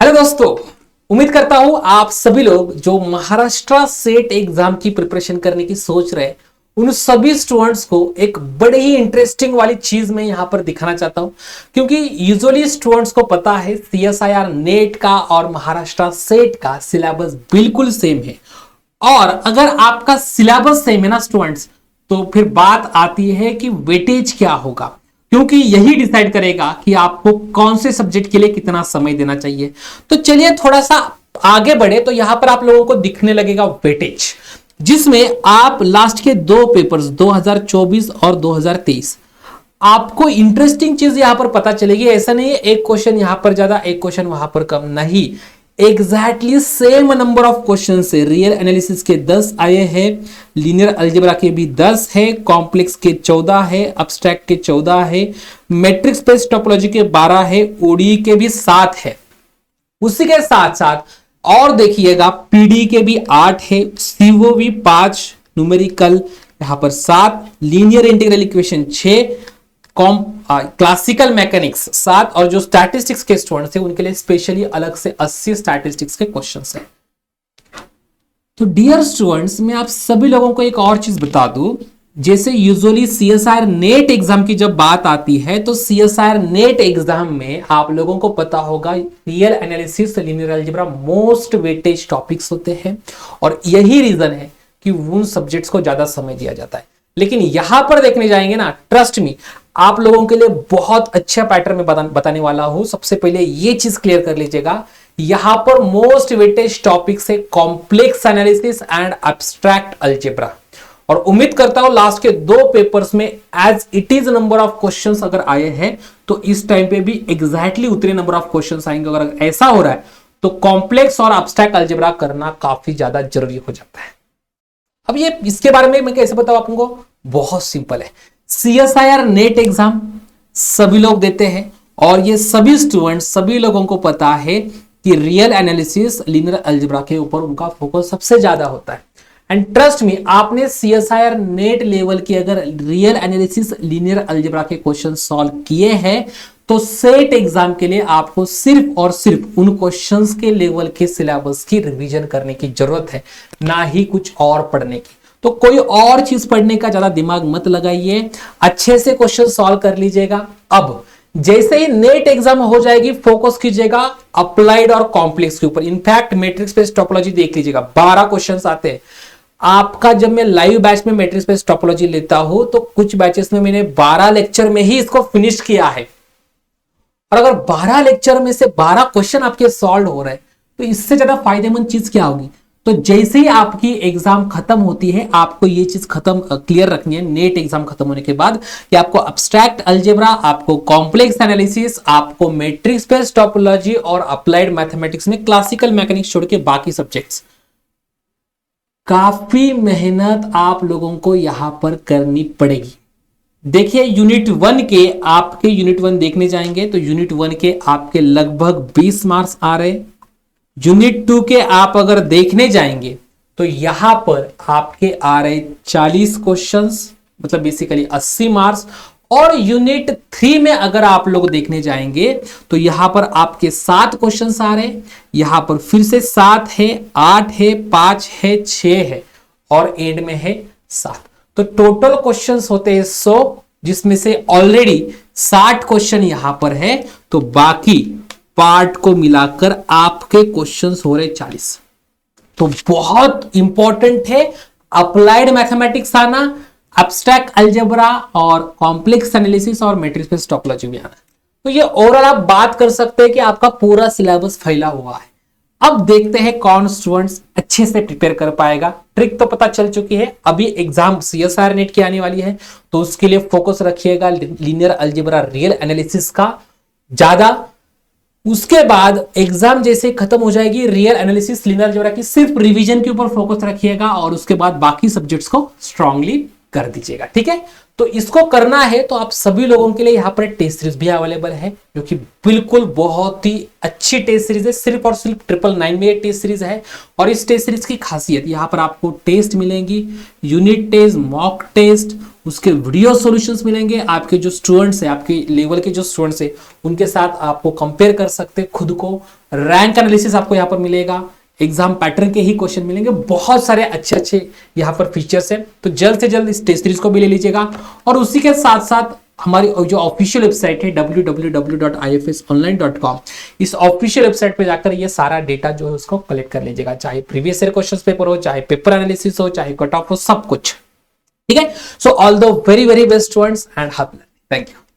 Hello दोस्तों, उम्मीद करता हूं आप सभी लोग जो महाराष्ट्र सेट एग्जाम की प्रिपरेशन करने की सोच रहे हैं उन सभी स्टूडेंट्स को एक बड़ी ही इंटरेस्टिंग वाली चीज मैं यहां पर दिखाना चाहता हूं, क्योंकि यूजुअली स्टूडेंट्स को पता है सीएसआईआर नेट का और महाराष्ट्र सेट का सिलेबस बिल्कुल सेम है। और अगर आपका सिलेबस सेम है ना स्टूडेंट्स, तो फिर बात आती है कि वेटेज क्या होगा, क्योंकि यही डिसाइड करेगा कि आपको कौन से सब्जेक्ट के लिए कितना समय देना चाहिए। तो चलिए थोड़ा सा आगे बढ़े तो यहां पर आप लोगों को दिखने लगेगा वेटेज, जिसमें आप लास्ट के दो पेपर्स 2024 और 2023 आपको इंटरेस्टिंग चीज यहां पर पता चलेगी। ऐसा नहीं है एक क्वेश्चन यहां पर ज्यादा एक क्वेश्चन वहां पर कम, नहीं, exactly same number of question से रियल एनालिसिस के 10 आए हैं, लीनियर अलजेब्रा के भी 10 है, कॉम्प्लेक्स के 14 है, अब्स्ट्रैक्ट के 14 है, मैट्रिक्स बेस्ड टोपोलॉजी के 12 है, ओडी के भी 7 है। उसी के साथ साथ और देखिएगा पीडी के भी 8 है, सीओवी 5, न्यूमेरिकल यहां पर 7, linear integral equation 6, classical mechanics 7 और जो स्टैटिस्टिक्स के स्टूडेंट्स हैं उनके लिए स्पेशली अलग से 80 स्टैटिस्टिक्स के क्वेश्चंस हैं। तो डियर स्टूडेंट्स, मैं आप सभी लोगों को एक और चीज बता दूं, जैसे यूजुअली सीएसआईआर नेट एग्जाम की जब बात आती है तो सीएसआईआर नेट एग्जाम में आप लोगों को पता होगा real analysis, linear algebra most weightage topics होते हैं और यही रीजन है कि उन सब्जेक्ट्स को ज्यादा समय दिया जाता है। लेकिन यहां पर देखने जाएंगे ना, ट्रस्ट मी, आप लोगों के लिए बहुत अच्छा पैटर्न में बताने वाला हूं। सबसे पहले ये चीज क्लियर कर लीजिएगा, यहां पर मोस्ट वेटेज टॉपिक्स है complex analysis and abstract algebra. और उम्मीद करता हूं लास्ट के दो पेपर्स में as it is number of questions अगर आए हैं तो इस टाइम पे भी एग्जैक्टली उतने नंबर ऑफ क्वेश्चंस आएंगे। अगर ऐसा हो रहा है तो कॉम्प्लेक्स और एब्स्ट्रैक्ट अलजेब्रा करना काफी ज्यादा जरूरी हो जाता है। अब ये इसके बारे में मैं कैसे बताऊं आपको, बहुत सिंपल है। सीएसआईआर नेट एग्जाम सभी लोग देते हैं और ये सभी स्टूडेंट, सभी लोगों को पता है कि रियल एनालिसिस, लीनियर अलजेब्रा के ऊपर उनका फोकस सबसे ज्यादा होता है। एंड ट्रस्ट मी, आपने सीएसआईआर नेट लेवल के अगर रियल एनालिसिस, लीनियर अलजेब्रा के क्वेश्चन सॉल्व किए हैं तो सेट एग्जाम के लिए आपको सिर्फ और सिर्फ उन क्वेश्चंस के लेवल के सिलेबस की रिवीजन करने की जरूरत है, ना ही कुछ और पढ़ने की। तो कोई और चीज पढ़ने का ज्यादा दिमाग मत लगाइए, अच्छे से क्वेश्चन सॉल्व कर लीजिएगा। अब जैसे ही नेट एग्जाम हो जाएगी फोकस कीजिएगा अप्लाइड और कॉम्प्लेक्स के ऊपर। इनफैक्ट मैट्रिक्स बेस्ड टोपोलॉजी देख लीजिएगा, 12 क्वेश्चंस आते हैं आपका। जब मैं लाइव बैच में मैट्रिक्स बेस्ड टोपोलॉजी लेता हूं तो कुछ बैचेस में मैंने 12 लेक्चर में ही इसको फिनिश किया है। और अगर 12 लेक्चर में से 12 क्वेश्चन आपके सॉल्व हो रहे हैं तो इससे ज्यादा फायदेमंद चीज क्या होगी। तो जैसे ही आपकी एग्जाम खत्म होती है आपको ये चीज क्लियर रखनी है नेट एग्जाम खत्म होने के बाद कि आपको एब्स्ट्रैक्ट अलजेब्रा, आपको कॉम्प्लेक्स एनालिसिस, आपको मैट्रिक्स बेस्ड टोपोलॉजी और अप्लाइड मैथमेटिक्स में क्लासिकल मैकेनिक्स छोड़ के बाकी सब्जेक्ट्स, काफी मेहनत आप लोगों को यहां पर करनी पड़ेगी। देखिए यूनिट 1 के आपके यूनिट 1 देखने जाएंगे तो यूनिट 1 के आपके लगभग 20 मार्क्स आ रहे। यूनिट 2 के आप अगर देखने जाएंगे तो यहां पर आपके आ रहे 40 क्वेश्चंस, मतलब बेसिकली 80 मार्क्स। और यूनिट 3 में अगर आप लोग देखने जाएंगे तो यहां पर आपके 7 क्वेश्चंस आ रहे, यहां पर फिर से 7 है, 8 है, 5 है, 6 है और एंड में है 7। तो टोटल क्वेश्चंस होते हैं 100, जिसमें से ऑलरेडी 60 क्वेश्चन यहां पर है, तो बाकी पार्ट को मिलाकर आपके क्वेश्चंस हो रहे 40। तो बहुत इंपॉर्टेंट है अप्लाइड मैथमेटिक्स आना, एब्स्ट्रैक्ट अलजेब्रा और कॉम्प्लेक्स एनालिसिस और मैट्रिक्स बेस्ड टोपोलॉजी भी आना। तो ये ओवरऑल आप बात कर सकते हैं कि आपका पूरा सिलेबस फैला हुआ है। अब देखते हैं कौन स्टूडेंट्स अच्छे से प्रिपेयर कर पाएगा। ट्रिक तो पता चल चुकी है, अभी एग्जाम सीएसआईआर नेट की आने वाली है तो उसके लिए फोकस रखिएगा लीनियर अलजेब्रा, रियल एनालिसिस का ज्यादा। उसके बाद एग्जाम जैसे खत्म हो जाएगी रियल एनालिसिस, लीनियर अलजेब्रा की सिर्फ रिवीजन के ऊपर फोकस रखिएगा और उसके बाद बाकी सब्जेक्ट्स को स्ट्रांगली कर दीजिएगा, ठीक है। तो इसको करना है तो आप सभी लोगों के लिए यहाँ पर टेस्ट सीरीज भी अवेलेबल है, जो कि बिल्कुल बहुत ही अच्छी टेस्ट सीरीज है। सिर्फ और सिर्फ 999 में ये टेस्ट सीरीज है। और इस टेस्ट सीरीज की खासियत, यहाँ पर आपको टेस्ट मिलेंगी, यूनिट टेस्ट, मॉक टेस्ट, उसके वीडियो सॉल्यूशंस मिलेंगे, आपके जो स्टूडेंट्स हैं, आपके लेवल के जो स्टूडेंट्स हैं उनके साथ आपको कंपेयर कर सकते हैं खुद को, रैंक एनालिसिस आपको यहाँ पर मिलेगा, एग्जाम पैटर्न के ही क्वेश्चन मिलेंगे, बहुत सारे अच्छे अच्छे यहाँ पर फीचर्स हैं। तो जल्द से जल्द इस टेस्ट सीरीज को भी ले लीजिएगा। और उसी के साथ साथ हमारी जो ऑफिशियल वेबसाइट है www.ifsonline.com, इस ऑफिशियल वेबसाइट पे जाकर ये सारा डेटा जो है उसको कलेक्ट कर लीजिएगा, चाहे प्रीवियस ईयर क्वेश्चंस पेपर हो, चाहे पेपर एनालिसिस हो, चाहे कट ऑफ हो, सब कुछ। ठीक है। So all the very very best students and happy learning. Thank you.